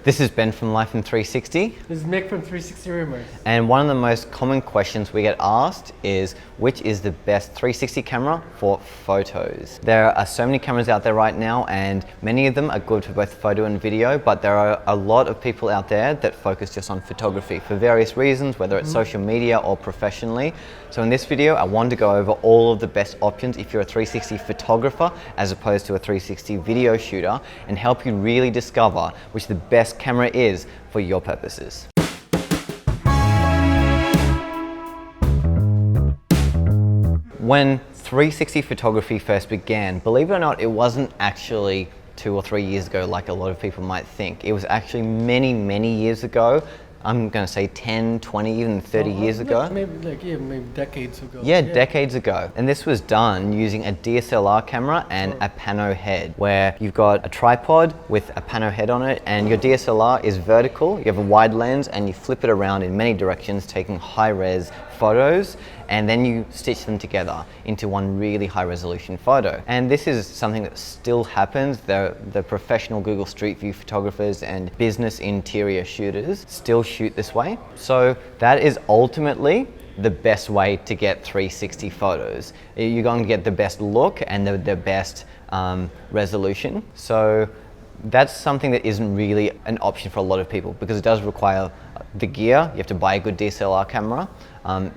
This is Ben from Life in 360. This is Mick from 360 Rumors. And one of the most common questions we get asked is, which is the best 360 camera for photos? There are so many cameras out there right now, and many of them are good for both photo and video, but there are a lot of people out there that focus just on photography for various reasons, whether it's social media or professionally. So in this video, I wanted to go over all of the best options if you're a 360 photographer as opposed to a 360 video shooter, and help you really discover which the best camera is for your purposes. When 360 photography first began, believe it or not, it wasn't actually 2 or 3 years ago like a lot of people might think. It was actually many years ago. I'm going to say 10, 20, even 30 years ago. Maybe decades ago. Yeah, decades ago. And this was done using a DSLR camera and a PANO head, where you've got a tripod with a PANO head on it, and your DSLR is vertical. You have a wide lens and you flip it around in many directions, taking high-res photos, and then you stitch them together into one really high-resolution photo. And this is something that still happens. The professional Google Street View photographers and business interior shooters still shoot this way. So that is ultimately the best way to get 360 photos. You're going to get the best look and the best resolution. So that's something that isn't really an option for a lot of people, because it does require the gear. You have to buy a good DSLR camera.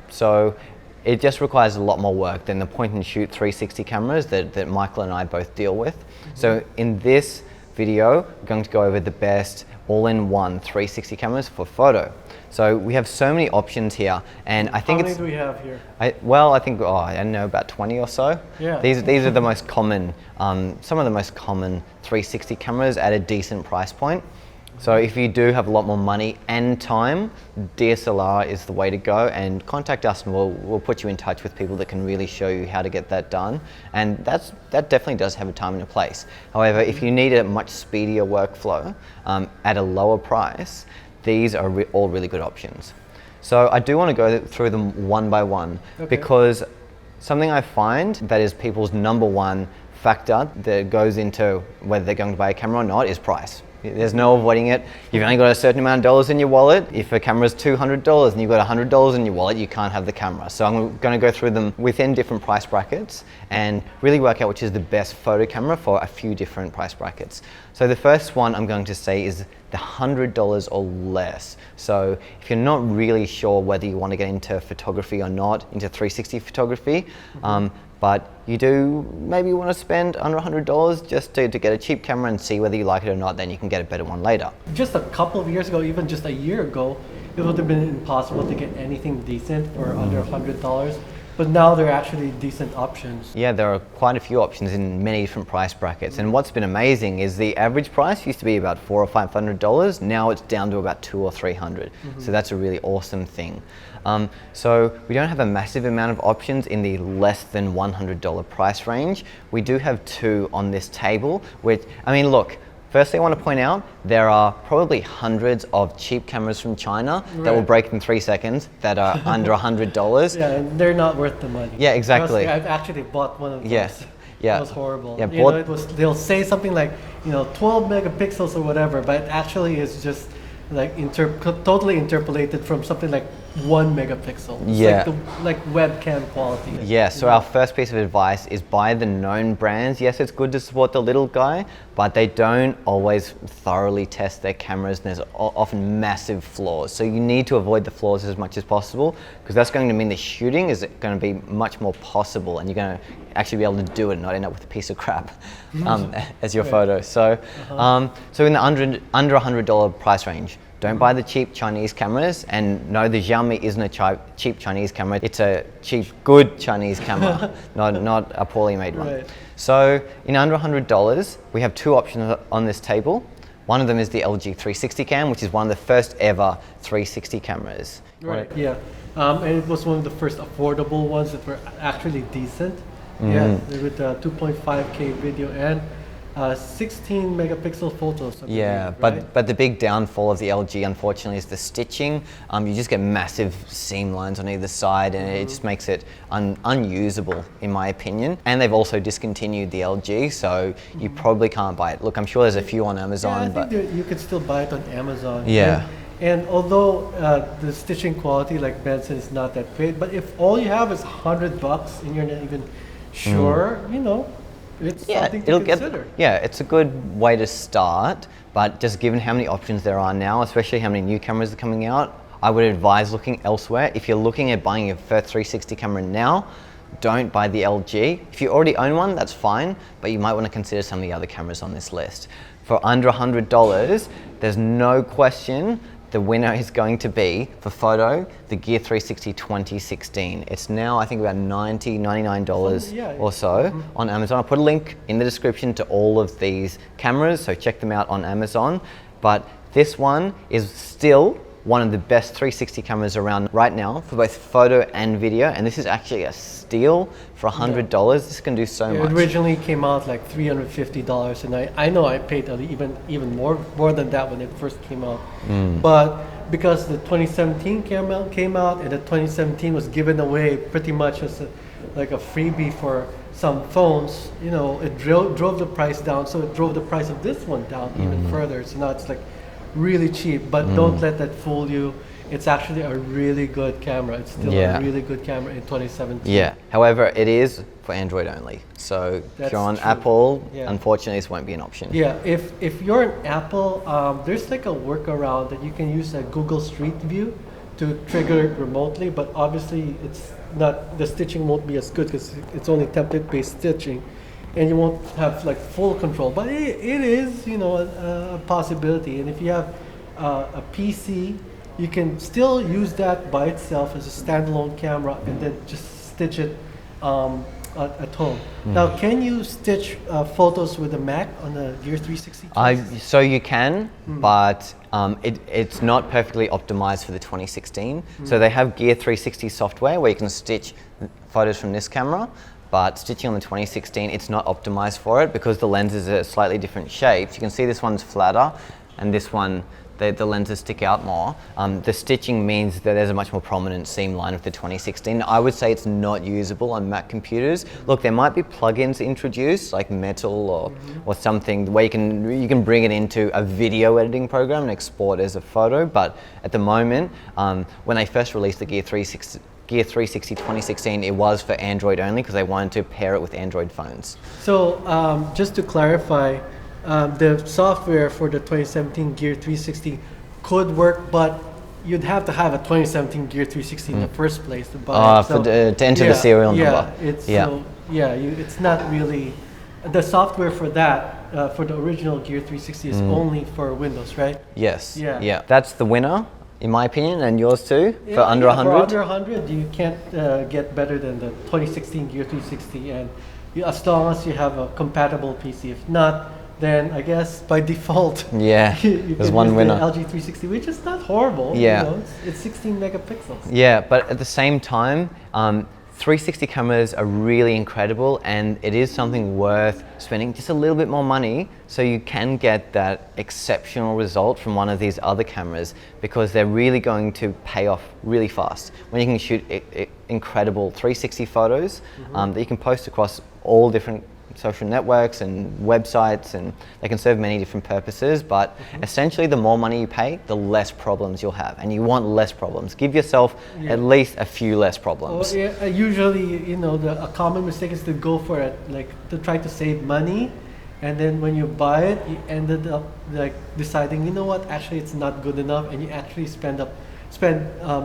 So it just requires a lot more work than the point and shoot 360 cameras that Michael and I both deal with. So in this video, we're going to go over the best all-in-one 360 cameras for photo. So we have so many options here, and I think How many do we have here? I think, I don't know, about 20 or so. Yeah. These are the most common, some of the most common 360 cameras at a decent price point. So if you do have a lot more money and time, DSLR is the way to go, and contact us and we'll put you in touch with people that can really show you how to get that done. And that definitely does have a time and a place. However, if you need a much speedier workflow at a lower price, these are all really good options. So I do want to go through them one by one, because something I find that is people's number one factor that goes into whether they're going to buy a camera or not is price. There's no avoiding it. You've only got a certain amount of dollars in your wallet. If a camera's $200 and you've got $100 in your wallet, you can't have the camera. So I'm going to go through them within different price brackets and really work out which is the best photo camera for a few different price brackets. So the first one I'm going to say is the $100 or less. So if you're not really sure whether you want to get into photography or not, into 360 photography, but you do maybe want to spend under $100 just to get a cheap camera and see whether you like it or not, then you can get a better one later. Just a couple of years ago, even just a year ago, it would have been impossible to get anything decent for under $100. But now there are actually decent options. Yeah, there are quite a few options in many different price brackets. And what's been amazing is the average price used to be about $400 or $500. Now it's down to about $200 or $300. So that's a really awesome thing. So we don't have a massive amount of options in the less than $100 price range. We do have two on this table, which, I mean, look, firstly, I want to point out there are probably hundreds of cheap cameras from China that will break in 3 seconds that are under $100. Yeah, and they're not worth the money. Yeah, exactly. I've actually bought one of those. Yes. Yeah. It was horrible. Yeah, they'll say something like, 12 megapixels or whatever, but it actually is just like totally interpolated from something like 1 megapixel. It's like webcam quality. Yeah, so our first piece of advice is buy the known brands. Yes, it's good to support the little guy, but they don't always thoroughly test their cameras, and there's often massive flaws. So you need to avoid the flaws as much as possible, because that's going to mean the shooting is going to be much more possible, and you're going to actually be able to do it and not end up with a piece of crap as your photo. So, so in the under $100 price range, don't buy the cheap Chinese cameras, and no, the Xiaomi isn't a cheap Chinese camera. It's a cheap, good Chinese camera, not a poorly made one. Right. So in under $100, we have two options on this table. One of them is the LG 360 cam, which is one of the first ever 360 cameras. Right, yeah. And it was one of the first affordable ones that were actually decent. Yeah, with the 2.5K video and 16 megapixel photos. Yeah, but the big downfall of the LG, unfortunately, is the stitching. You just get massive seam lines on either side, and it just makes it unusable, in my opinion. And they've also discontinued the LG, so you probably can't buy it. Look, I'm sure there's a few on Amazon, I think you could still buy it on Amazon. Yeah. And although the stitching quality, like Ben said, is not that great, but if all you have is $100 and you're not even sure, you know, it's something to consider. It's a good way to start, but just given how many options there are now, especially how many new cameras are coming out, I would advise looking elsewhere. If you're looking at buying your first 360 camera now, don't buy the LG. If you already own one, that's fine, but you might want to consider some of the other cameras on this list. For under $100, there's no question the winner is going to be, for photo, the Gear 360 2016. It's now, I think, about $90, $99 or so on Amazon. I'll put a link in the description to all of these cameras, so check them out on Amazon. But this one is still one of the best 360 cameras around right now for both photo and video, and this is actually a steal for $100. This can do so much. It originally came out like $350, and I know I paid even more than that when it first came out. But because the 2017 camera came out, and the 2017 was given away pretty much as like a freebie for some phones, you know, it drove the price down. So it drove the price of this one down even further. So now it's like really cheap, but don't let that fool you. It's actually a really good camera. It's still a really good camera in 2017. Yeah, however, it is for Android only. So if you're on Apple, unfortunately, this won't be an option. Yeah, if you're an Apple, there's like a workaround that you can use a Google Street View to trigger it remotely, but obviously it's not, the stitching won't be as good because it's only template-based stitching, and you won't have like full control. But it is, you know, a possibility. And if you have a PC, you can still use that by itself as a standalone camera and then just stitch it at home. Now, can you stitch photos with a Mac on the Gear 360? So you can, but it's not perfectly optimized for the 2016. So they have Gear 360 software where you can stitch photos from this camera, but stitching on the 2016, it's not optimized for it because the lenses are slightly different shapes. You can see this one's flatter, and this one, the lenses stick out more. The stitching means that there's a much more prominent seam line of the 2016. I would say it's not usable on Mac computers. Look, there might be plugins introduced, like Metal or something, where you can bring it into a video editing program and export as a photo. But at the moment, when they first released the Gear 360 2016, it was for Android only because they wanted to pair it with Android phones. So just to clarify, the software for the 2017 Gear 360 could work, but you'd have to have a 2017 Gear 360 in the first place to buy it. So, to enter the serial number. It's not really, the software for that, for the original Gear 360 is only for Windows, right? Yes. Yeah. That's the winner, in my opinion, and yours too, for under 100? For under 100, you can't get better than the 2016 Gear 360, and as long as you have a compatible PC. If not, then I guess by default, you there's one winner. The LG 360, which is not horrible. Yeah. You know, it's 16 megapixels. Yeah, but at the same time, 360 cameras are really incredible, and it is something worth spending just a little bit more money so you can get that exceptional result from one of these other cameras, because they're really going to pay off really fast when you can shoot incredible 360 photos that you can post across all different social networks and websites, and they can serve many different purposes, but essentially the more money you pay, the less problems you'll have, and you want less problems. Give yourself at least a few less problems. Well, usually, you know, a common mistake is to go for it, like to try to save money, and then when you buy it, you ended up like deciding, you know what, actually it's not good enough, and you actually spend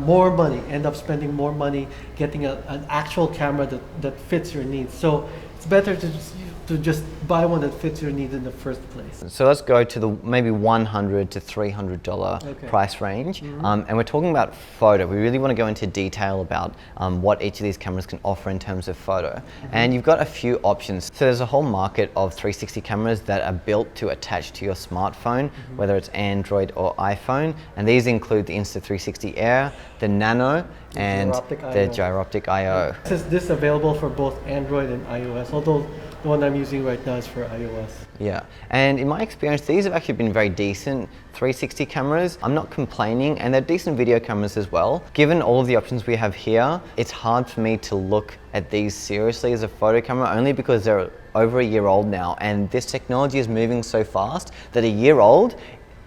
more money, end up spending more money getting an actual camera that fits your needs. So it's better to just buy one that fits your needs in the first place. So let's go to the maybe $100 to $300 price range. And we're talking about photo. We really want to go into detail about what each of these cameras can offer in terms of photo. And you've got a few options. So there's a whole market of 360 cameras that are built to attach to your smartphone, whether it's Android or iPhone. And these include the Insta360 Air, the Nano, and the Gyroptic IO. Is this available for both Android and iOS? Although the one I'm using right now is for iOS. Yeah, and in my experience, these have actually been very decent 360 cameras. I'm not complaining, and they're decent video cameras as well. Given all of the options we have here, it's hard for me to look at these seriously as a photo camera, only because they're over a year old now, and this technology is moving so fast that a year old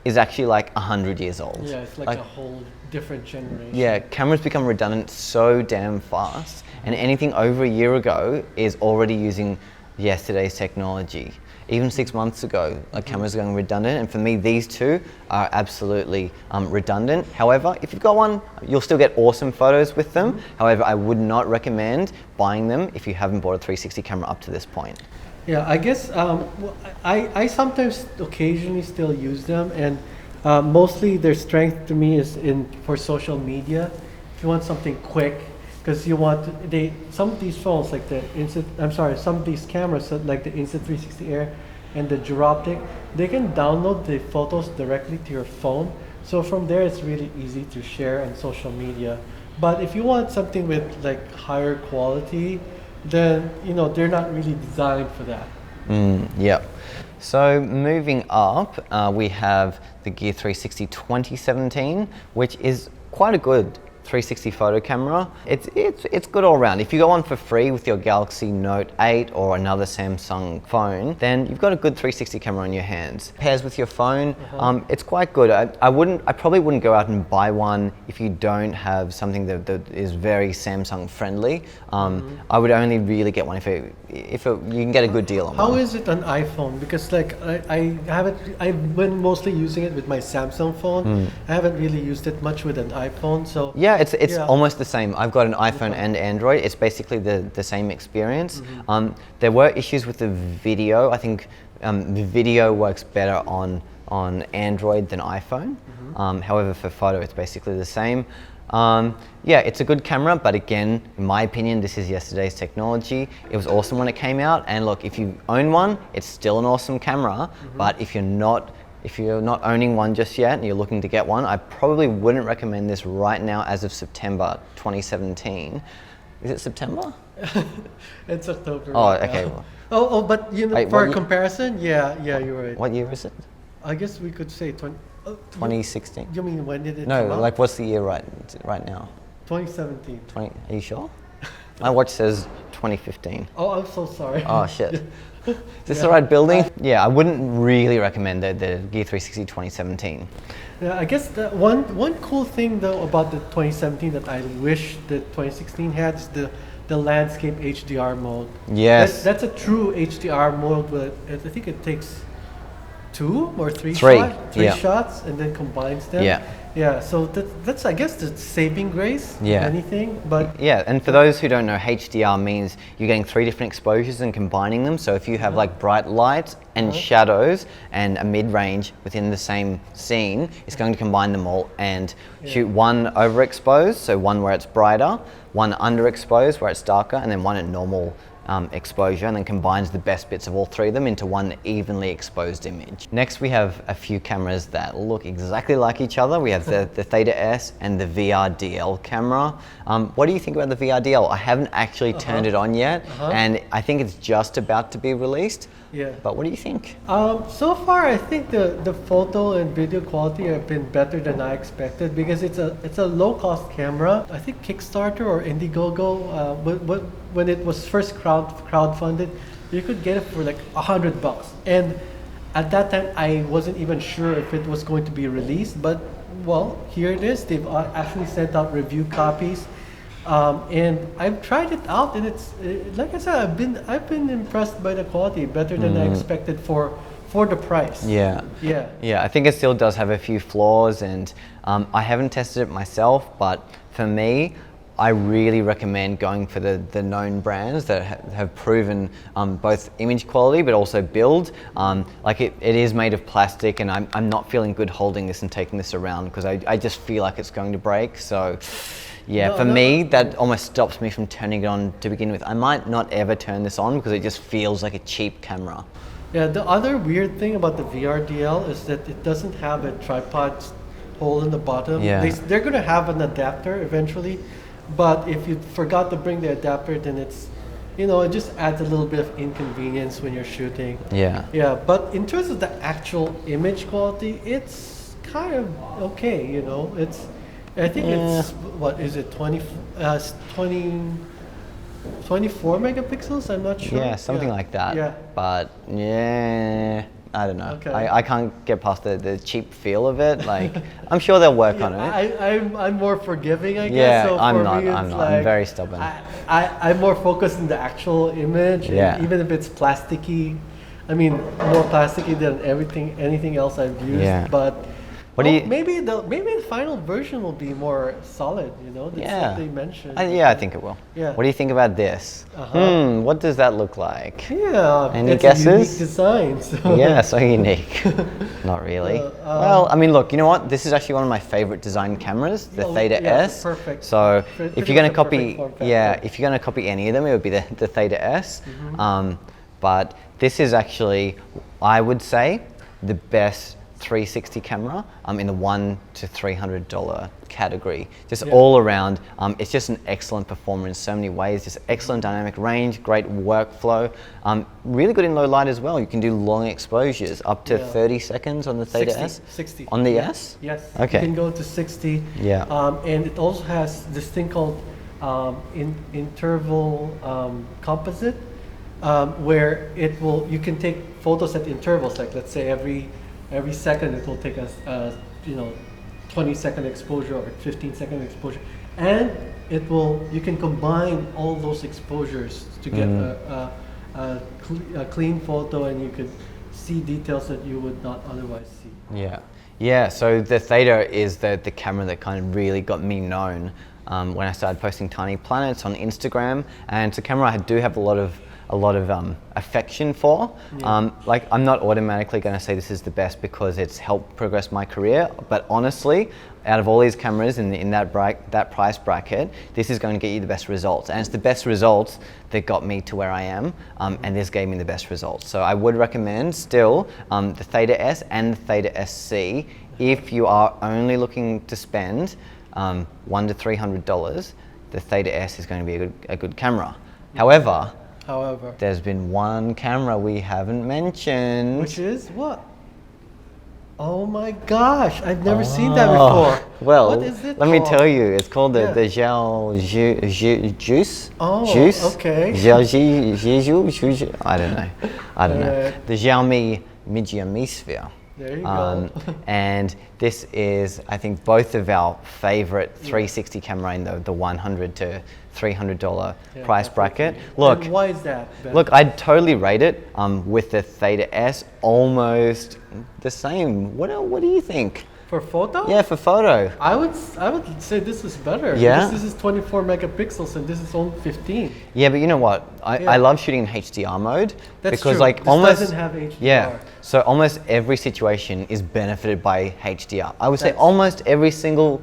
is actually like 100 years old. Yeah, it's like a whole different generation. Yeah, cameras become redundant so damn fast, and anything over a year ago is already using yesterday's technology. Even 6 months ago, cameras are going redundant, and for me, these two are absolutely redundant. However, if you've got one, you'll still get awesome photos with them. However, I would not recommend buying them if you haven't bought a 360 camera up to this point. Yeah, I guess I sometimes occasionally still use them, and mostly their strength to me is for social media. If you want something quick, because you want some of these phones like some of these cameras like the Insta360 Air and the Duroptic, they can download the photos directly to your phone. So from there, it's really easy to share on social media. But if you want something with like higher quality, then they're not really designed for that. Yep. So moving up, we have the Gear 360 2017, which is quite a good 360 photo camera. It's good all around. If you go on for free with your Galaxy Note 8 or another Samsung phone, then you've got a good 360 camera on your hands. Pairs with your phone, it's quite good. I probably wouldn't go out and buy one if you don't have something that is very Samsung friendly. I would only really get one if you can get a good deal on one. How is it on iPhone? Because like I've been mostly using it with my Samsung phone. I haven't really used it much with an iPhone, so yeah, it's almost the same. I've got an iPhone and Android. It's basically the same experience. There were issues with the video. I think the video works better on Android than iPhone. However, for photo, it's basically the same. Yeah, it's a good camera, but again, in my opinion, this is yesterday's technology. It was awesome when it came out, and look, if you own one, it's still an awesome camera. But if you're not owning one just yet and you're looking to get one, I probably wouldn't recommend this right now as of September 2017. Is it September? It's October. Oh, right okay. now. Oh, but Wait, for a comparison, yeah, you're right. What year is it? I guess we could say 2016. You mean when did it No, come out? like what's the year right now? 2017. Are you sure? My watch says 2015. Oh, I'm so sorry. Oh shit. Is this the right building? Yeah, I wouldn't really recommend the Gear 360 2017. Yeah, I guess the one cool thing though about the 2017 that I wish the 2016 had is the landscape HDR mode. Yes. That's a true HDR mode, but I think it takes 2 or 3 shots and then combines them. Yeah, so that's I guess the saving grace, if anything. But yeah, and for those who don't know, HDR means you're getting 3 different exposures and combining them. So if you have like bright light and shadows and a mid-range within the same scene, it's going to combine them all and shoot one overexposed, so one where it's brighter, one underexposed where it's darker, and then one at normal exposure, and then combines the best bits of all 3 of them into one evenly exposed image. Next, we have a few cameras that look exactly like each other. We have the Theta S and the VRDL camera. What do you think about the VRDL? I haven't actually turned it on yet, and I think it's just about to be released. Yeah. But what do you think? So far, I think the photo and video quality have been better than I expected because it's a low-cost camera. I think Kickstarter or Indiegogo, when it was first crowdfunded, you could get it for like $100. And at that time, I wasn't even sure if it was going to be released. But well, here it is. They've actually sent out review copies. And I've tried it out, and it's like I said, I've been impressed by the quality, better than I expected for the price. Yeah. I think it still does have a few flaws, and I haven't tested it myself, but for me, I really recommend going for the known brands that have proven both image quality but also build. Like it is made of plastic, and I'm not feeling good holding this and taking this around because I just feel like it's going to break. So. Yeah, for me, that almost stops me from turning it on to begin with. I might not ever turn this on because it just feels like a cheap camera. Yeah, the other weird thing about the VRDL is that it doesn't have a tripod hole in the bottom. Yeah. They're going to have an adapter eventually, but if you forgot to bring the adapter, then you know, it just adds a little bit of inconvenience when you're shooting. Yeah. Yeah, but in terms of the actual image quality, it's kind of okay, you know. I think it's, what is it, 24 megapixels? I'm not sure. Yeah, something like that. Yeah. But yeah, I don't know. Okay. I can't get past the cheap feel of it. Like, I'm sure they'll work on it. I'm more forgiving, I guess. Yeah, So I'm for not. me, I'm it's not. like, I'm very stubborn. I'm more focused on the actual image. Yeah. And even if it's plasticky, I mean, more plasticky than anything else I've used. Yeah. But What do you? maybe the final version will be more solid. You know, that's Yeah. what they mentioned. Yeah, I think it will. Yeah. What do you think about this? What does that look like? Yeah. Any it's guesses? a unique design. So. Yeah, so unique. Not really. Well, I mean, look, you know what? This is actually one of my favorite design cameras, the Theta yeah, S. perfect. So Pretty if you're going much to a copy, perfect form factor. yeah, if you're going to copy any of them, it would be the Theta S. But this is actually, I would say, the best 360 camera in the $100 to $300 category. Just all around, it's just an excellent performer in so many ways. Just excellent dynamic range, great workflow, really good in low light as well. You can do long exposures, up to 30 seconds on the Theta S. 60. On the S? Yes. Okay. You can go to 60. Yeah. And it also has this thing called interval composite, where you can take photos at intervals. Like, let's say every second it will take us 20-second exposure or 15-second exposure, and you can combine all those exposures to get a clean photo, and you could see details that you would not otherwise see. Yeah, yeah. So the Theta is the camera that kind of really got me known when I started posting tiny planets on Instagram, and it's a camera I do have a lot of affection for. Like, I'm not automatically going to say this is the best because it's helped progress my career, but honestly, out of all these cameras in that price bracket, this is going to get you the best results, and it's the best results that got me to where I am, and this gave me the best results. So I would recommend still the Theta S and the Theta SC if you are only looking to spend $100 to $300. The Theta S is going to be a good camera. However, there's been one camera we haven't mentioned. Which is what? Oh my gosh, I've never seen that before. Well, what is it let called? me tell you, it's called the Xiao Juice. Oh, Juice? okay. Xiao I don't know. I don't know. The Xiaomi MIJIA Mi Sphere. There you go. And this is, I think, both of our favorite 360 camera in the $100 to $300 price bracket. Look, and why is that, Ben? Look, I'd totally rate it with the Theta S almost the same. What do you think? For photo? Yeah, for photo. I would say this is better. Yeah? This is 24 megapixels and this is only 15. Yeah, but you know what? I love shooting in HDR mode. That's because true. Like this almost doesn't have HDR. Yeah. So almost every situation is benefited by HDR. I would say almost every single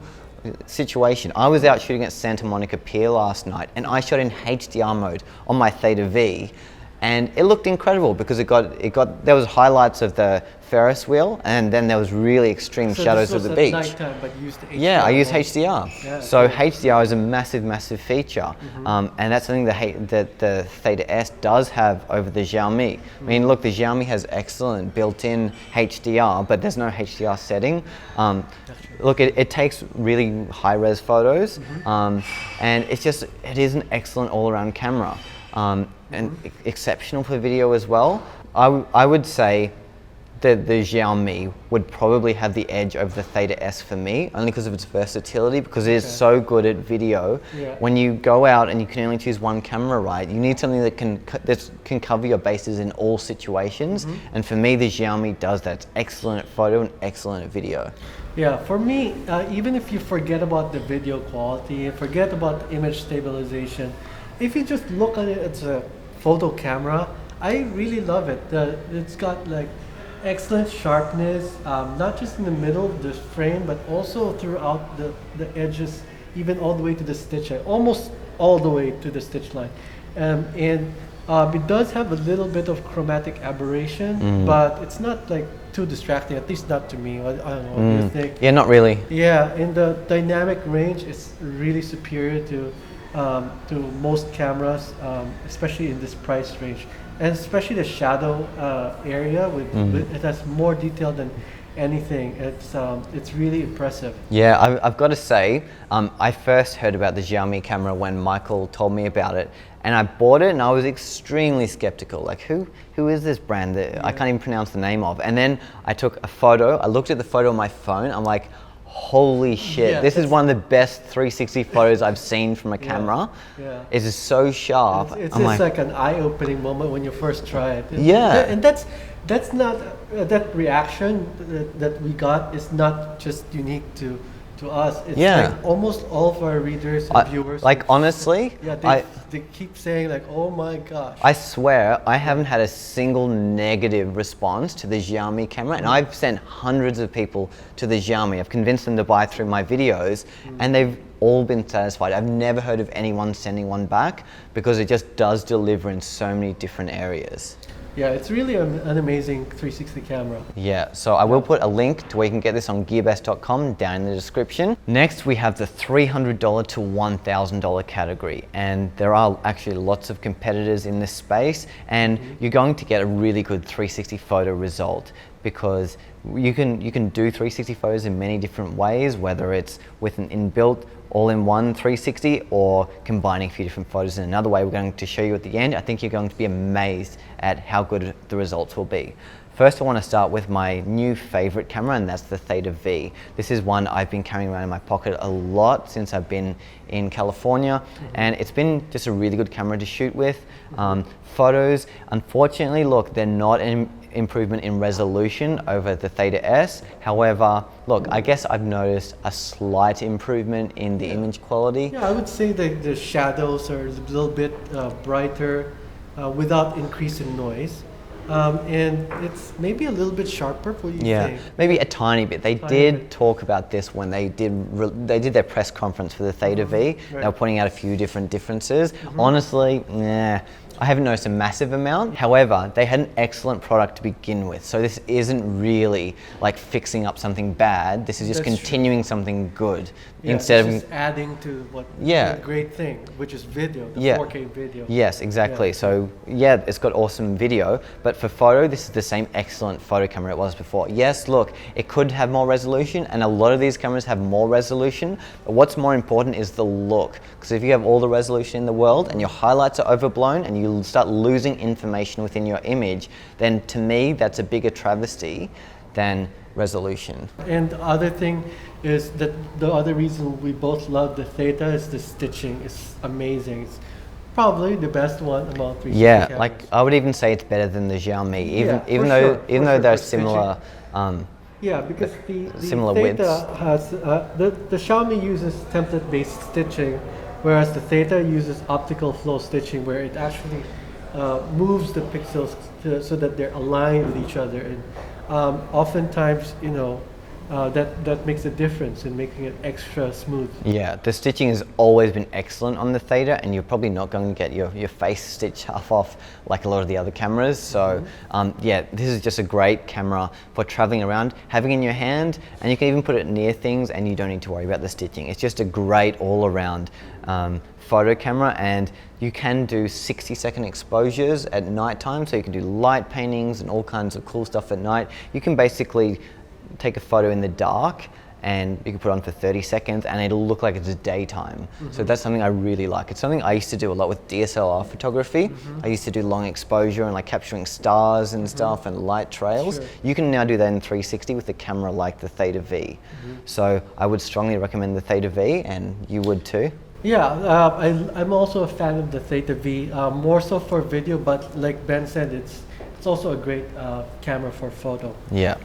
situation. I was out shooting at Santa Monica Pier last night and I shot in HDR mode on my Theta V, and it looked incredible because there was highlights of the Ferris wheel, and then there was really extreme shadows of the beach. Nighttime, but you used HDR. Yeah, I use HDR. Yeah, so HDR is a massive feature, and that's something that the Theta S does have over the Xiaomi. I mean, look, the Xiaomi has excellent built-in HDR, but there's no HDR setting. Look, it takes really high-res photos, and it is an excellent all-around camera, and exceptional for video as well. I would say that the Xiaomi would probably have the edge over the Theta S for me, only because of its versatility, because it is so good at video. Yeah. When you go out and you can only choose one camera, right, you need something that can cover your bases in all situations. And for me, the Xiaomi does that. It's excellent at photo and excellent at video. Yeah, for me, even if you forget about the video quality, forget about image stabilization, if you just look at it as a photo camera, I really love it. It's got like excellent sharpness, not just in the middle of the frame, but also throughout the edges, even all the way to the stitch line, almost all the way to the stitch line. And it does have a little bit of chromatic aberration, but it's not like too distracting, at least not to me. I don't know, what do you think? Yeah, not really. Yeah, and the dynamic range is really superior to to most cameras, especially in this price range, and especially the shadow area with it has more detail than anything. It's really impressive. Yeah, I've got to say, I first heard about the Xiaomi camera when Michael told me about it, and I bought it and I was extremely skeptical. Like, who is this brand that I can't even pronounce the name of? And then I took a photo, I looked at the photo on my phone, I'm like, holy shit, this is one of the best 360 photos I've seen from a camera. Yeah. It is so sharp. It's just like an eye-opening moment when you first try it. Yeah. And that's not, that reaction that we got is not just unique to us. It's like almost all of our readers and viewers. Like, honestly, they keep saying like, oh my gosh. I swear I haven't had a single negative response to the Xiaomi camera, and I've sent hundreds of people to the Xiaomi. I've convinced them to buy through my videos, and they've all been satisfied. I've never heard of anyone sending one back because it just does deliver in so many different areas. Yeah, it's really an amazing 360 camera. Yeah, so I will put a link to where you can get this on gearbest.com down in the description. Next, we have the $300 to $1,000 category, and there are actually lots of competitors in this space, and you're going to get a really good 360 photo result because you can do 360 photos in many different ways, whether it's with an inbuilt all-in-one 360 or combining a few different photos in another way we're going to show you at the end. I think you're going to be amazed at how good the results will be. First, I want to start with my new favorite camera, and that's the Theta V. This is one I've been carrying around in my pocket a lot since I've been in California, and it's been just a really good camera to shoot with. Photos, unfortunately, look, they're not an improvement in resolution over the Theta S. However, look, I guess I've noticed a slight improvement in the image quality. Yeah, I would say that the shadows are a little bit brighter without increase in noise. And it's maybe a little bit sharper. What do you think? Maybe a tiny bit. They did talk about this when they did their press conference for the Theta V. Right. They were pointing out a few different differences. Honestly, I haven't noticed a massive amount. However, they had an excellent product to begin with. So this isn't really like fixing up something bad. This is just continuing something good. Instead of just adding to what a great thing, which is video, the 4K video. Yes, exactly. So yeah, it's got awesome video, but for photo, this is the same excellent photo camera it was before. Yes, look, it could have more resolution, and a lot of these cameras have more resolution, but what's more important is the look. Because if you have all the resolution in the world and your highlights are overblown and you start losing information within your image, then to me, that's a bigger travesty than resolution. And the other thing is that the other reason we both love the Theta is the stitching. It's amazing. It's probably the best one among 360 cameras. Like I would even say it's better than the Xiaomi, even though they're similar. Yeah, because the similar Theta widths. has the Xiaomi uses template-based stitching, whereas the Theta uses optical flow stitching, where it actually moves the pixels so that they're aligned with each other, and oftentimes, that makes a difference in making it extra smooth. Yeah, the stitching has always been excellent on the Theta, and you're probably not going to get your face stitched half off like a lot of the other cameras. So yeah, this is just a great camera for traveling around, having in your hand, and you can even put it near things and you don't need to worry about the stitching. It's just a great all-around photo camera, and you can do 60-second exposures at nighttime, so you can do light paintings and all kinds of cool stuff at night. You can basically take a photo in the dark and you can put it on for 30 seconds and it'll look like it's daytime. So that's something I really like. It's something I used to do a lot with DSLR photography. I used to do long exposure and like capturing stars and stuff and light trails. You can now do that in 360 with a camera like the Theta V. So I would strongly recommend the Theta V, and you would too. Yeah, I'm also a fan of the Theta V, more so for video, but like Ben said, it's also a great camera for photo. Yeah.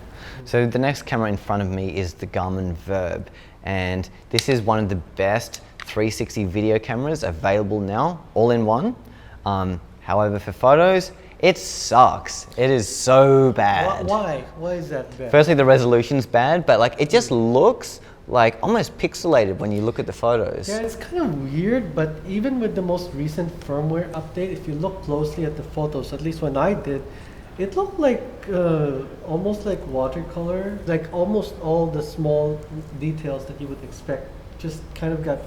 So the next camera in front of me is the GARMIN VIRB, and this is one of the best 360 video cameras available now, all in one. However, for photos, it sucks. It is so bad. Why? Why is that bad? Firstly, the resolution's bad, but like it just looks like almost pixelated when you look at the photos. Yeah, it's kind of weird, but even with the most recent firmware update, if you look closely at the photos, at least when I did, it looked like almost like watercolor, like almost all the small details that you would expect just kind of got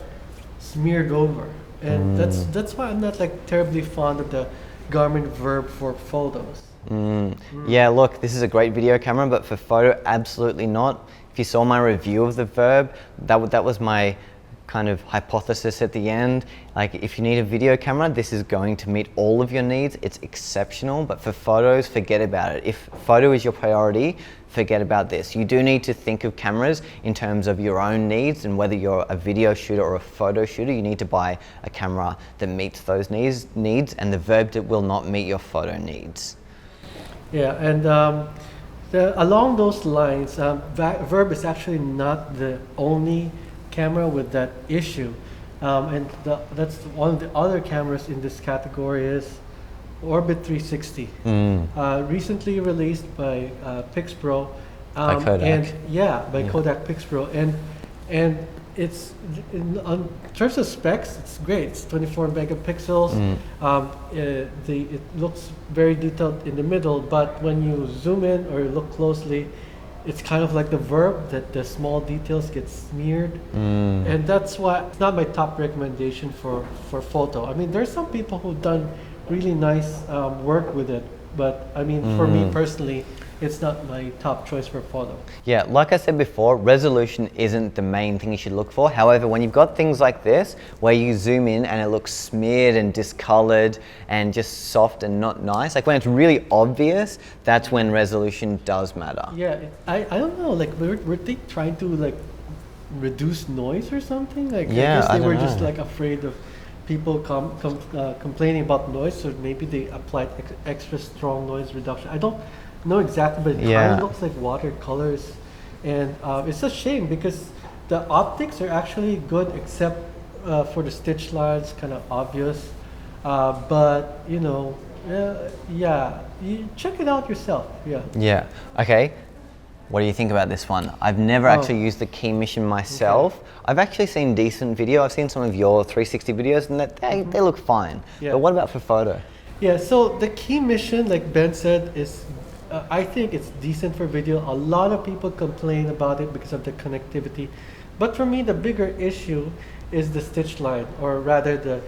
smeared over. and that's why I'm not like terribly fond of the Garmin VIRB for photos. Yeah, look, this is a great video camera, but for photo, absolutely not. If you saw my review of the VIRB, that was my kind of hypothesis at the end. Like, if you need a video camera, this is going to meet all of your needs. It's exceptional, but for photos, forget about it. If photo is your priority, forget about this. You do need to think of cameras in terms of your own needs, and whether you're a video shooter or a photo shooter, you need to buy a camera that meets those needs, and the VIRB will not meet your photo needs. Yeah, and along those lines, VIRB is actually not the only camera with that issue, and that's one of the other cameras in this category is Orbit 360, recently released by PixPro, by Kodak. and by Kodak PixPro, and it's in terms of specs, it's great. It's 24 megapixels. It looks very detailed in the middle, but when you zoom in or look closely, it's kind of like the VIRB, that the small details get smeared, and that's why it's not my top recommendation for photo. I mean, there's some people who've done really nice work with it, but I mean, for me personally, it's not my top choice for photo. Yeah, like I said before, resolution isn't the main thing you should look for. However, when you've got things like this, where you zoom in and it looks smeared and discolored and just soft and not nice, like when it's really obvious, that's when resolution does matter. Yeah, I don't know, like were they trying to like reduce noise or something? Like, yeah, I guess they were know. just like afraid of people complaining about noise, so maybe they applied extra strong noise reduction. I don't know exactly, but it kind of looks like watercolors, and it's a shame because the optics are actually good, except for the stitch lines, kind of obvious. But you know, you check it out yourself. Yeah. Okay. What do you think about this one? I've never actually used the KEYMISSION myself. Okay. I've actually seen decent video. I've seen some of your 360 videos, and they look fine. But what about for photo? Yeah, so the KEYMISSION, like Ben said, is I think it's decent for video. A lot of people complain about it because of the connectivity. But for me, the bigger issue is the stitch line, or rather the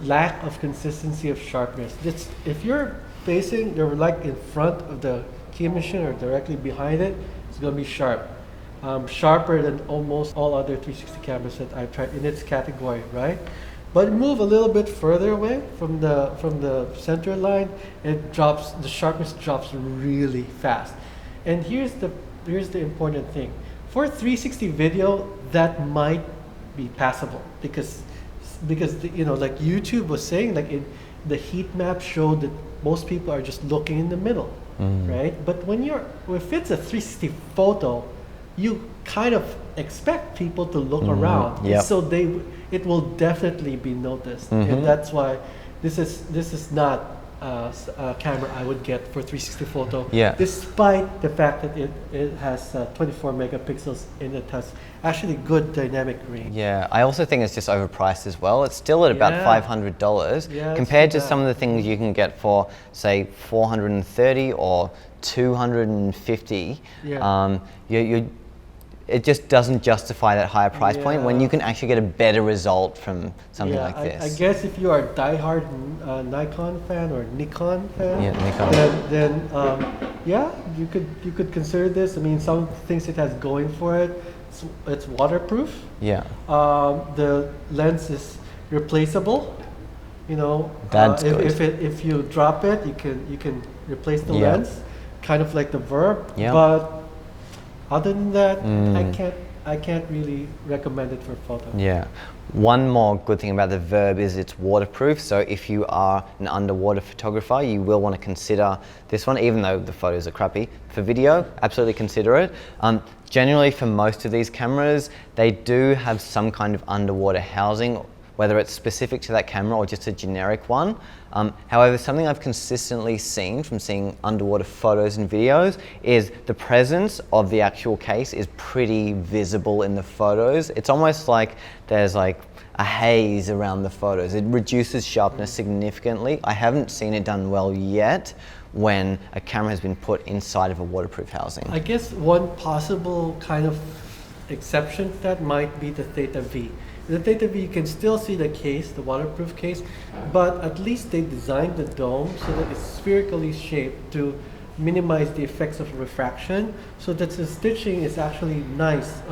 lack of consistency of sharpness. If you're you're like in front of the KEYMISSION or directly behind it, it's going to be sharp. Sharper than almost all other 360 cameras that I've tried in its category, right? But move a little bit further away from the center line, the sharpness drops really fast. And here's the important thing. For 360 video, that might be passable because you know, like YouTube was saying, like the heat map showed that most people are just looking in the middle, right? But if it's a 360 photo, you kind of expect people to look around, so it will definitely be noticed, and that's why this is not a camera I would get for 360 photo, despite the fact that it has 24 megapixels and it has actually good dynamic range. Yeah, I also think it's just overpriced as well. It's still at about $500 compared to some of the things you can get for, say, $430 or $250. It just doesn't justify that higher price point when you can actually get a better result from something like this. I guess if you are a diehard Nikon fan or Nikon fan, Nikon. then you could consider this. I mean, some things it has going for it. It's waterproof. The lens is replaceable. You know, if you drop it, you can replace the lens, kind of like the VIRB. But other than that, I can't really recommend it for photo. Yeah. One more good thing about the VIRB is it's waterproof. So if you are an underwater photographer, you will want to consider this one, even though the photos are crappy. For video, absolutely consider it. Generally, for most of these cameras, they do have some kind of underwater housing, whether it's specific to that camera or just a generic one. However, something I've consistently seen from seeing underwater photos and videos is the presence of the actual case is pretty visible in the photos. It's almost like there's like a haze around the photos. It reduces sharpness significantly. I haven't seen it done well yet when a camera has been put inside of a waterproof housing. I guess one possible kind of exception to that might be the Theta V. The Theta V, you can still see the case, the waterproof case, but at least they designed the dome so that it's spherically shaped to minimize the effects of refraction, so that the stitching is actually nice,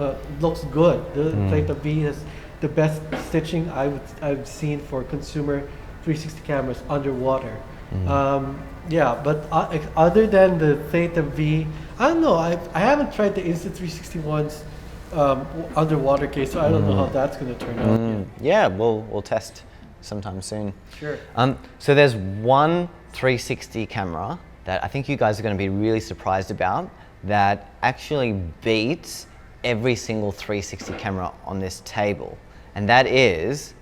looks good. The Theta V has the best stitching I've seen for consumer 360 cameras underwater. Yeah, but other than the Theta V, I don't know. I haven't tried the Insta360 ones underwater case, so I don't know how that's going to turn out. Yeah, we'll test sometime soon. Sure. So there's one 360 camera that I think you guys are going to be really surprised about that actually beats every single 360 camera on this table, and that is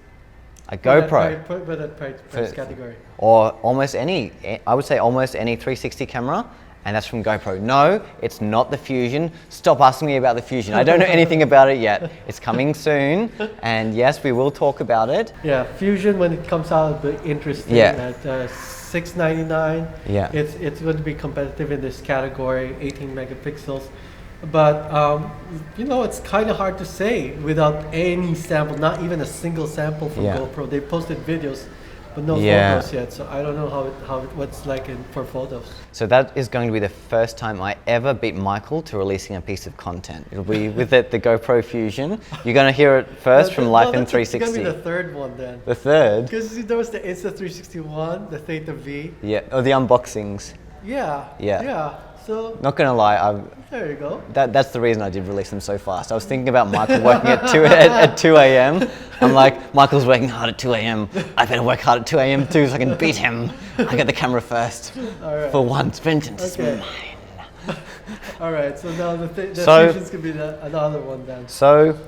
a GoPro. Put that price category. Or almost any, I would say almost any 360 camera, and that's from GoPro. No, it's not the Fusion. Stop asking me about the Fusion. I don't know anything about it yet. It's coming soon, and yes, we will talk about it. Yeah, Fusion, when it comes out, will be interesting. At $699. Yeah, it's going to be competitive in this category, 18 megapixels. But you know, it's kind of hard to say without any sample, not even a single sample from GoPro. They posted videos, but no photos yet. So I don't know what's like for photos. So that is going to be the first time I ever beat Michael to releasing a piece of content. It'll be with the GoPro Fusion. You're going to hear it first from Life in 360. It's going to be the third one then. The third? Because there was the Insta361, the Theta V. Yeah, or the unboxings. Yeah. So not gonna lie, there you go. That's the reason I did release them so fast. I was thinking about Michael working at 2 a.m. I'm like, Michael's working hard at 2 a.m. I better work hard at 2 a.m. too so I can beat him. I get the camera first. All right. For once, vengeance is mine. All right, so now the Fusion's gonna be another one then. So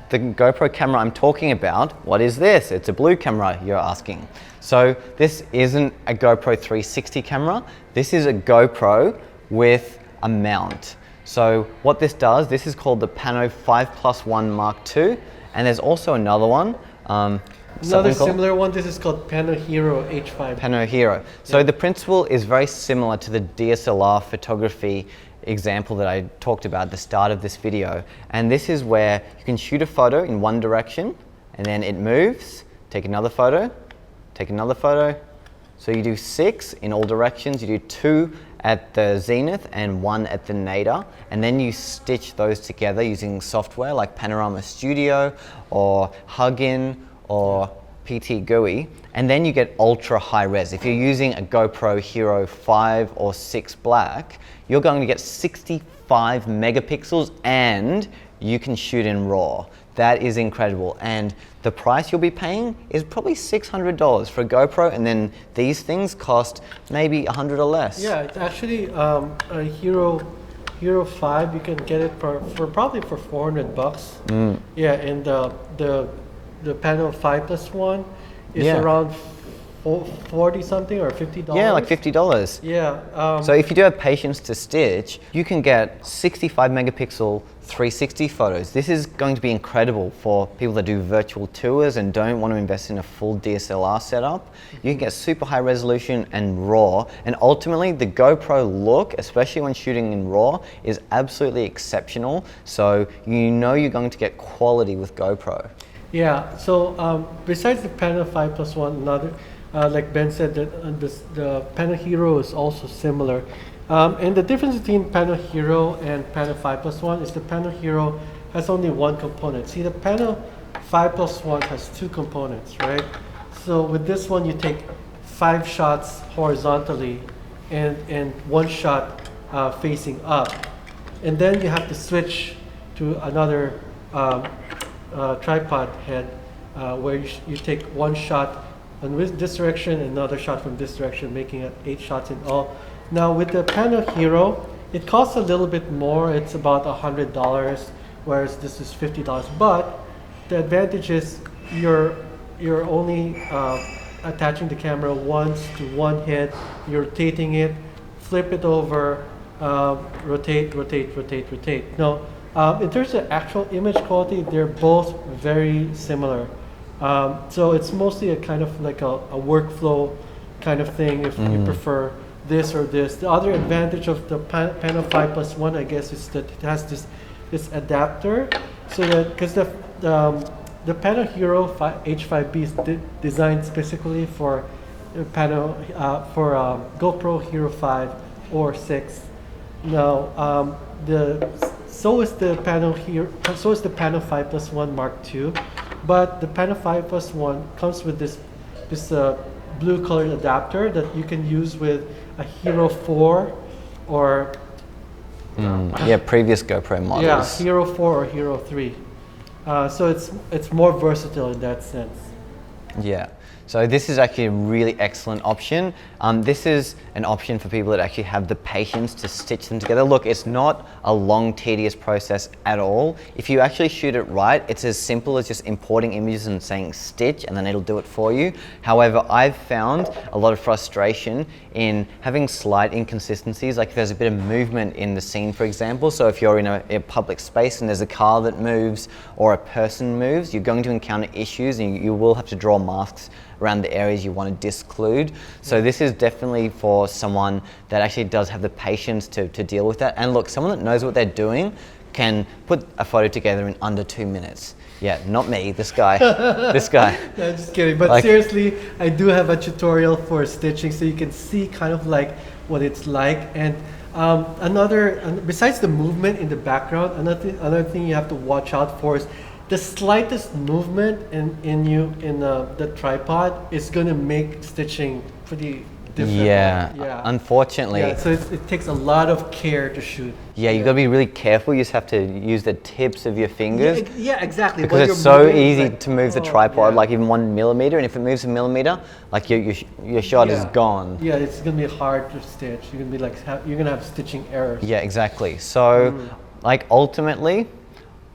the GoPro camera I'm talking about, what is this? It's a blue camera, you're asking. So this isn't a GoPro 360 camera. This is a GoPro with a mount. So what this does, this is called the PANO 5+1 Mark II, and there's also another one. Another similar one, this is called PANO Hero H5. PANO Hero. So the principle is very similar to the DSLR photography example that I talked about at the start of this video. And this is where you can shoot a photo in one direction, and then it moves, take another photo, take another photo. So you do 6 in all directions. You do 2 at the zenith and 1 at the nadir, and then you stitch those together using software like Panorama Studio or Hugin or PT GUI, and then you get ultra high res. If you're using a GoPro Hero 5 or 6 Black, you're going to get 65 megapixels and you can shoot in RAW. That is incredible, and the price you'll be paying is probably $600 for a GoPro, and then these things cost maybe 100 or less. Yeah, it's actually a Hero 5. You can get it for probably for $400. Yeah, and the PANO 5+1 is around 40 something or $50. Yeah, like $50. Yeah. So if you do have patience to stitch, you can get 65 megapixel 360 photos. This is going to be incredible for people that do virtual tours and don't want to invest in a full DSLR setup. You can get super high resolution and RAW, and ultimately the GoPro look, especially when shooting in RAW, is absolutely exceptional. So you know you're going to get quality with GoPro. Yeah, so besides the PANO 5+1, another, like Ben said, the PANO Hero is also similar. And the difference between PANO Hero and PANO 5+1 is the PANO Hero has only one component. See, the PANO 5+1 has 2 components, right? So with this one, you take 5 shots horizontally and 1 shot facing up. And then you have to switch to another tripod head where you take 1 shot in this direction and another shot from this direction, making it 8 shots in all. Now with the PANO Hero, it costs a little bit more. It's about $100, whereas this is $50. But the advantage is you're only attaching the camera once to one head. You're rotating it, flip it over, rotate. Now, in terms of actual image quality, they're both very similar. So it's mostly a kind of like a workflow kind of thing if you prefer this or this. The other advantage of the PANO 5+1, I guess, is that it has this adapter, so that because the PANO Hero H5B is designed specifically for GoPro Hero 5 or 6. Now, so is the PANO 5+1 Mark II, but the PANO 5+1 comes with this blue colored adapter that you can use with a Hero 4 or previous GoPro models. Yeah, Hero 4 or Hero 3. So it's more versatile in that sense. Yeah. So this is actually a really excellent option. This is an option for people that actually have the patience to stitch them together. Look, it's not a long, tedious process at all. If you actually shoot it right, it's as simple as just importing images and saying stitch, and then it'll do it for you. However, I've found a lot of frustration in having slight inconsistencies, like if there's a bit of movement in the scene, for example. So if you're in a public space and there's a car that moves or a person moves, you're going to encounter issues, and you will have to draw masks around the areas you want to disclude. So this is definitely for someone that actually does have the patience to deal with that. And look, someone that knows what they're doing can put a photo together in under 2 minutes. Yeah, not me, this guy, this guy. No, just kidding, but like, seriously, I do have a tutorial for stitching so you can see kind of like what it's like. And besides the movement in the background, another thing you have to watch out for is the slightest movement in the tripod is going to make stitching pretty different. Yeah. Unfortunately. Yeah, so it takes a lot of care to shoot. Yeah, you've got to be really careful. You just have to use the tips of your fingers. Yeah, exactly. Because it's so easy to move the tripod, like even 1 millimeter, and if it moves a millimeter, like your shot is gone. Yeah, it's going to be hard to stitch. You're going to be like, you're going to have stitching errors. Yeah, exactly. So, like ultimately,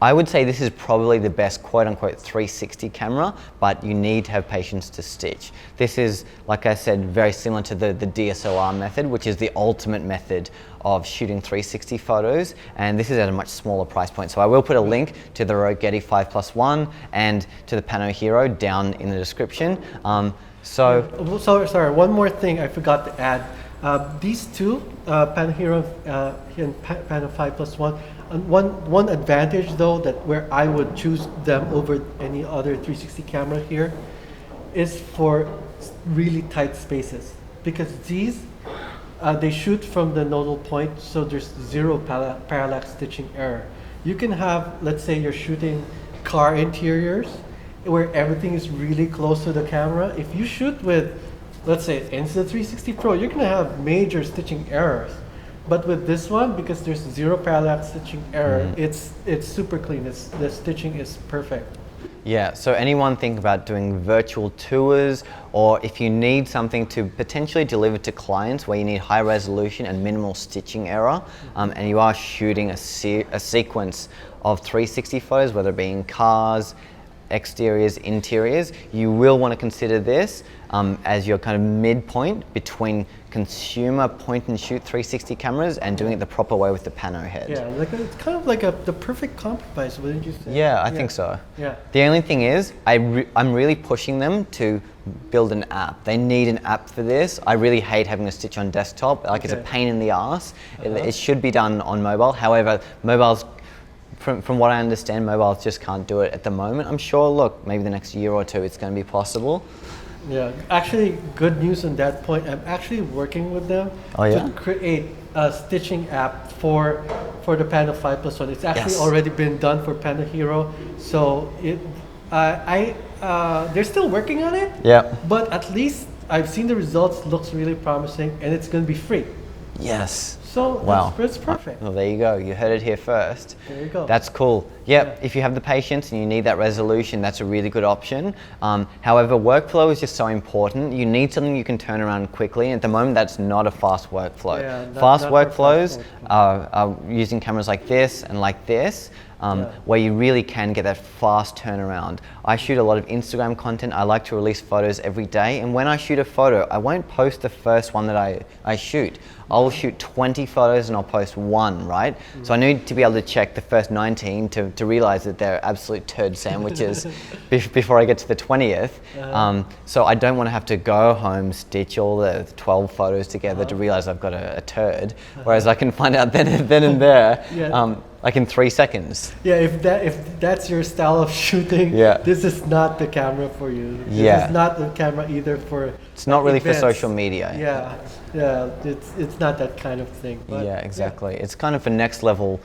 I would say this is probably the best quote-unquote 360 camera, but you need to have patience to stitch. This is, like I said, very similar to the DSLR method, which is the ultimate method of shooting 360 photos, and this is at a much smaller price point. So I will put a link to the Rode Getty 5+1 and to the PANO Hero down in the description. Sorry, one more thing I forgot to add. These two, PANO Hero and PANO 5+1, one advantage though, that where I would choose them over any other 360 camera here, is for really tight spaces, because these they shoot from the nodal point, so there's zero parallax stitching error. You can have, let's say you're shooting car interiors where everything is really close to the camera. If you shoot with, let's say, Insta360 Pro, you're gonna have major stitching errors. But with this one, because there's zero parallax stitching error, it's super clean. The stitching is perfect. Yeah, so anyone think about doing virtual tours, or if you need something to potentially deliver to clients where you need high resolution and minimal stitching error, and you are shooting a sequence of 360 photos, whether it be in cars, exteriors, interiors, you will want to consider this as your kind of midpoint between consumer point and shoot 360 cameras and doing it the proper way with the PANO head. Yeah, like it's kind of like the perfect compromise, wouldn't you say? Yeah, I think so. Yeah. The only thing is, I'm really pushing them to build an app. They need an app for this. I really hate having a stitch on desktop. Like it's a pain in the ass. It should be done on mobile. However, mobiles, from what I understand, mobiles just can't do it at the moment. I'm sure, look, maybe the next year or two it's going to be possible. Yeah, actually, good news on that point. I'm actually working with them to create a stitching app for the PANO 5+1. It's actually already been done for PANO Hero. So they're still working on it. Yeah. But at least I've seen the results. Looks really promising, and it's going to be free. Yes. So that's perfect. Well, there you go. You heard it here first. There you go. That's cool. Yep. If you have the patience and you need that resolution, that's a really good option. However, workflow is just so important. You need something you can turn around quickly. And at the moment, that's not a fast workflow. Yeah, fast workflows are using cameras like this and like this. Where you really can get that fast turnaround. I shoot a lot of Instagram content. I like to release photos every day, and when I shoot a photo, I won't post the first one that I shoot. I'll shoot 20 photos and I'll post one, right? So I need to be able to check the first 19 to realize that they're absolute turd sandwiches before I get to the 20th. So I don't want to have to go home, stitch all the 12 photos together to realize I've got a turd, whereas I can find out then and there. Like in 3 seconds. Yeah, if that's your style of shooting, Yeah. this is not the camera for you. This Yeah. is not the camera either for. It's not really events. for social media. Yeah, yeah, it's not that kind of thing. But, yeah, exactly. It's kind of a next level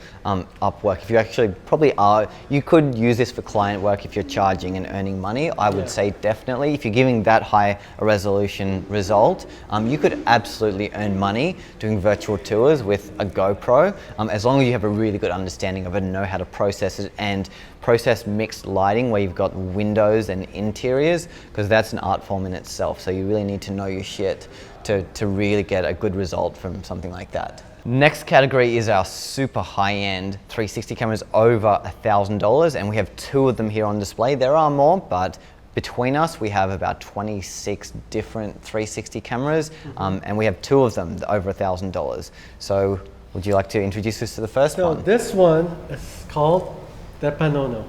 up work. If you actually probably are, you could use this for client work if you're charging and earning money. I would say definitely. If you're giving that high a resolution result, you could absolutely earn money doing virtual tours with a GoPro, as long as you have a really good understanding of it and know how to process it and process mixed lighting where you've got windows and interiors, because that's an art form in itself. So you really need to know your shit to really get a good result from something like that. Next category is our super high-end 360 cameras over $1,000, and we have 2 of them here on display. There are more, but between us we have about 26 different 360 cameras, and we have 2 of them over $1,000. So would you like to introduce us to the first one? So this one is called the PANO,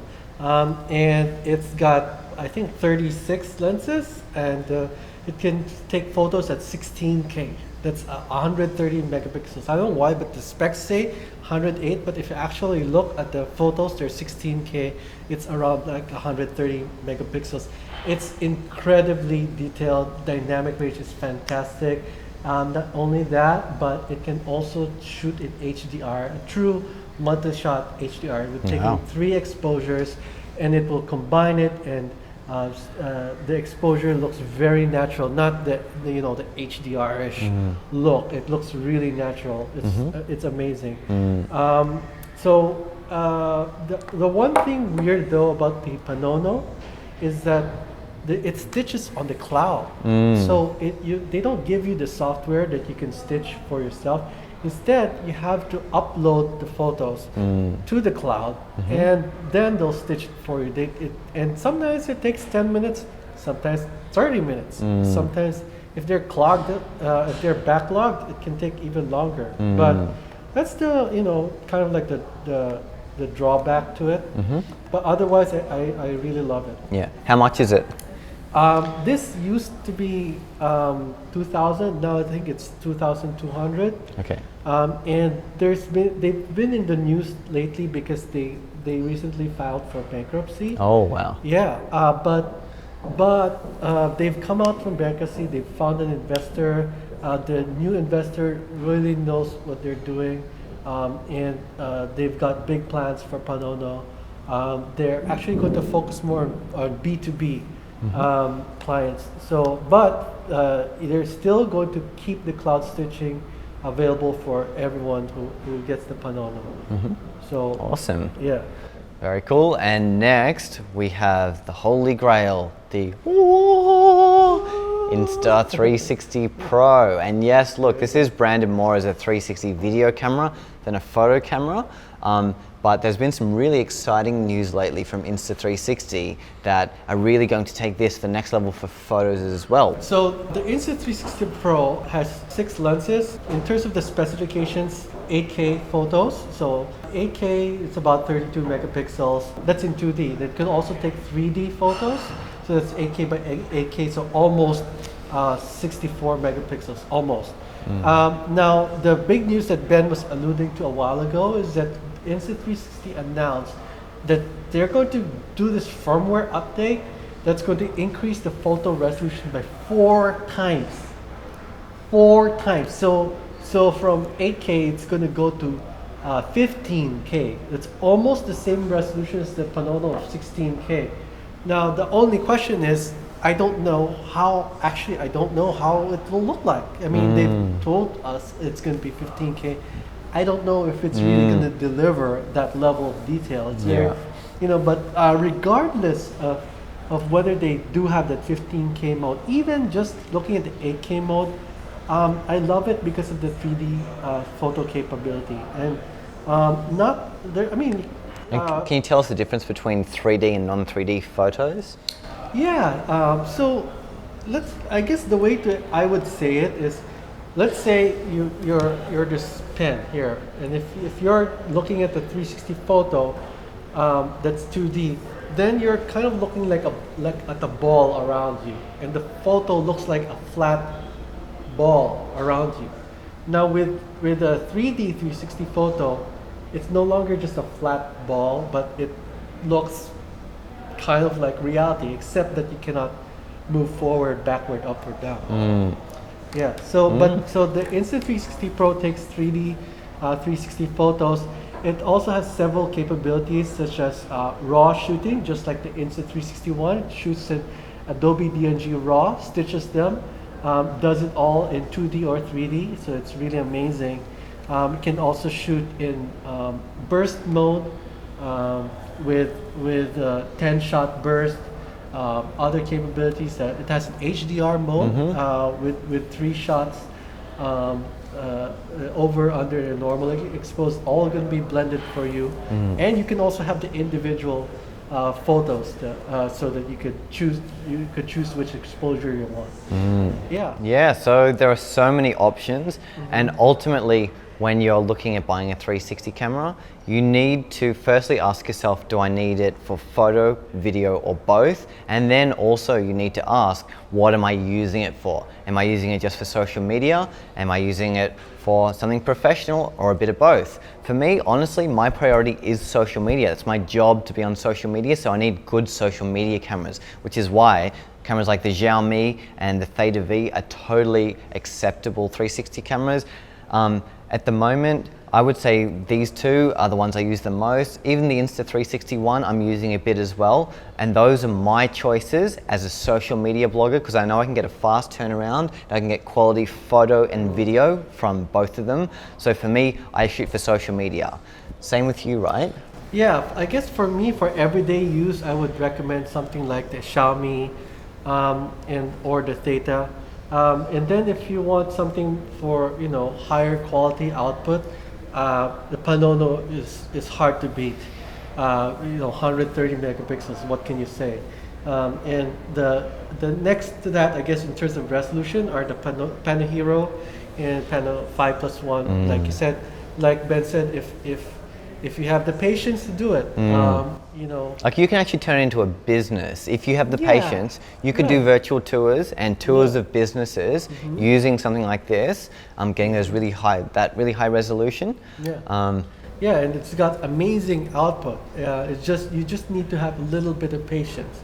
and it's got, I think, 36 lenses, and it can take photos at 16K. That's 130 megapixels. I don't know why, but the specs say 108, but if you actually look at the photos, they're 16K. It's around like 130 megapixels. It's incredibly detailed. Dynamic range is fantastic. Not only that, but it can also shoot in HDR, a true multi-shot HDR. It would take in 3 exposures, and it will combine it, and the exposure looks very natural, not the HDR-ish look. It looks really natural. It's amazing. So the one thing weird though about the PANO is that it stitches on the cloud. So they don't give you the software that you can stitch for yourself. Instead, you have to upload the photos to the cloud, and then they'll stitch it for you. And sometimes it takes 10 minutes, sometimes 30 minutes. Sometimes if they're clogged, if they're backlogged, it can take even longer. But that's the kind of like the drawback to it. But otherwise, I really love it. Yeah. How much is it? This used to be 2,000. Now I think it's 2,200. Okay. And they've been in the news lately because they recently filed for bankruptcy. Oh wow. Yeah, but they've come out from bankruptcy. They've found an investor. The new investor really knows what they're doing, and they've got big plans for PANO. They're actually going to focus more on B2B clients. So, but they're still going to keep the cloud stitching available for everyone who gets the PANO. So awesome. Yeah. Very cool. And next we have the Holy Grail, the Insta360 Pro. And yes, look, this is branded more as a 360 video camera than a photo camera. But there's been some really exciting news lately from Insta360 that are really going to take this to the next level for photos as well. So the Insta360 Pro has 6 lenses. In terms of the specifications, 8K photos. So 8K, it's about 32 megapixels. That's in 2D. That can also take 3D photos. So that's 8K by 8K, so almost 64 megapixels, almost. Now, the big news that Ben was alluding to a while ago is that Insta360 announced that they're going to do this firmware update that's going to increase the photo resolution by 4 times. 4 times. So from 8K, it's going to go to 15K. That's almost the same resolution as the PANO of 16K. Now, the only question is, I don't know how it will look like. I mean, they've told us it's going to be 15K. I don't know if it's really going to deliver that level of detail. It's very, but regardless of whether they do have that 15K mode, even just looking at the 8K mode, I love it because of the 3D photo capability. And not there, I mean... can you tell us the difference between 3D and non-3D photos? Yeah, so I guess the way I would say it is, let's say you're this pen here, and if you're looking at the 360 photo that's 2D, then you're kind of looking like at a ball around you, and the photo looks like a flat ball around you. Now with a 3D 360 photo, it's no longer just a flat ball, but it looks kind of like reality, except that you cannot move forward, backward, up or down. Yeah. So, so the Insta360 Pro takes 3D 360 photos. It also has several capabilities, such as RAW shooting, just like the Insta360 one. It shoots in Adobe DNG RAW, stitches them, does it all in 2D or 3D, so it's really amazing. It can also shoot in burst mode with 10-shot burst. Other capabilities, it has an HDR mode with 3 shots over, under, and normally exposed, all going to be blended for you. And you can also have the individual photos so that you could choose which exposure you want. Yeah, so there are so many options, and ultimately when you're looking at buying a 360 camera, you need to firstly ask yourself, do I need it for photo, video, or both? And then also you need to ask, what am I using it for? Am I using it just for social media? Am I using it for something professional, or a bit of both? For me, honestly, my priority is social media. It's my job to be on social media, so I need good social media cameras, which is why cameras like the XIAOMI and the Theta V are totally acceptable 360 cameras. At the moment, I would say these two are the ones I use the most. Even the Insta360 one, I'm using a bit as well. And those are my choices as a social media blogger, because I know I can get a fast turnaround, and I can get quality photo and video from both of them. So for me, I shoot for social media. Same with you, right? Yeah, I guess for me, for everyday use, I would recommend something like the XIAOMI or the Theta. And then if you want something for, higher quality output, the PANO is hard to beat. 130 megapixels, what can you say? And the next to that, I guess, in terms of resolution, are the PANO Hero and PANO 5+1. Like you said, like Ben said, if you have the patience to do it, like you can actually turn it into a business. If you have the patience, you could do virtual tours and tours of businesses using something like this, getting those really high resolution. Yeah, and it's got amazing output. You just need to have a little bit of patience.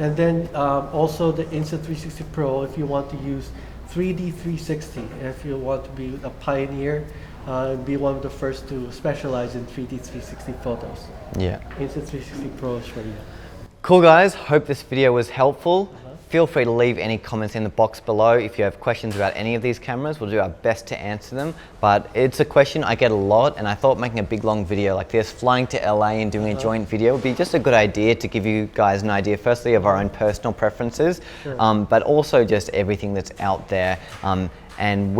And then also the Insta360 Pro, if you want to use 3D 360, if you want to be a pioneer, and be one of the first to specialize in 3D 360 photos. Yeah. Insta360 Pro is for you. Cool guys, hope this video was helpful. Feel free to leave any comments in the box below. If you have questions about any of these cameras, we'll do our best to answer them. But it's a question I get a lot, and I thought making a big long video like this, flying to LA and doing a joint video, would be just a good idea to give you guys an idea, firstly of our own personal preferences, but also just everything that's out there. And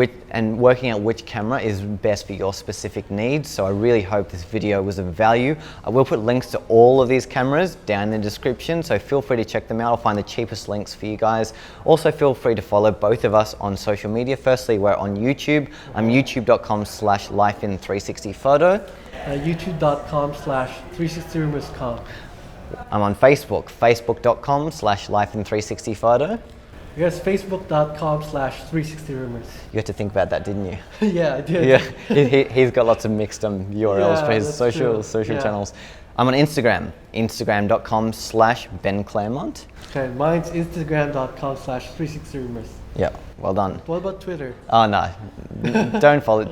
working out which camera is best for your specific needs. So I really hope this video was of value. I will put links to all of these cameras down in the description, so feel free to check them out. I'll find the cheapest links for you guys. Also feel free to follow both of us on social media. Firstly, we're on YouTube. I'm youtube.com/lifein360photo. youtube.com/360rumors.com. I'm on Facebook, facebook.com/lifein360photo. Yes, facebook.com/360rumors. You had to think about that, didn't you? Yeah, I did. Yeah, he's got lots of mixed URLs for his social channels. I'm on Instagram, instagram.com/Ben Claremont. Okay, mine's instagram.com/360rumors. Yeah, well done. What about Twitter? Oh no, don't follow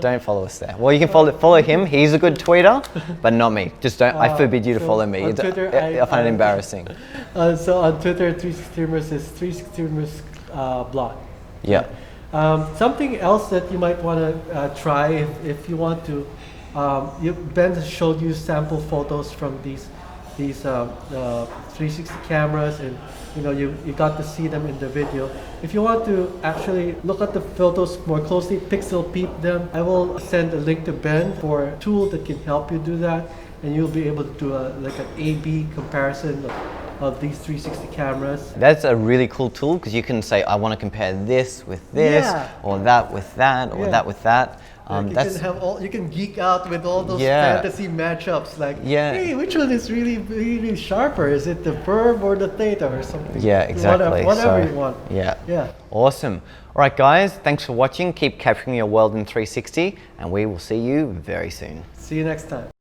us there. Well, you can follow him. He's a good tweeter, but not me. Just don't. I forbid you to follow me. On Twitter, I find it embarrassing. So on Twitter, 360rumors is 360rumors blog. Yeah. Something else that you might want to try if you want to. Ben showed you sample photos from these 360 cameras, and you got to see them in the video. If you want to actually look at the photos more closely, pixel peep them, I will send a link to Ben for a tool that can help you do that, and you'll be able to do like an A/B comparison of these 360 cameras. That's a really cool tool, because you can say, I want to compare this with this, or that with that, or that with that. You can geek out with all those fantasy matchups, like, hey, which one is really sharper? Is it the VIRB or the Theta or something? Yeah, exactly. Whatever you want. Yeah. Awesome. All right, guys, thanks for watching. Keep capturing your world in 360, and we will see you very soon. See you next time.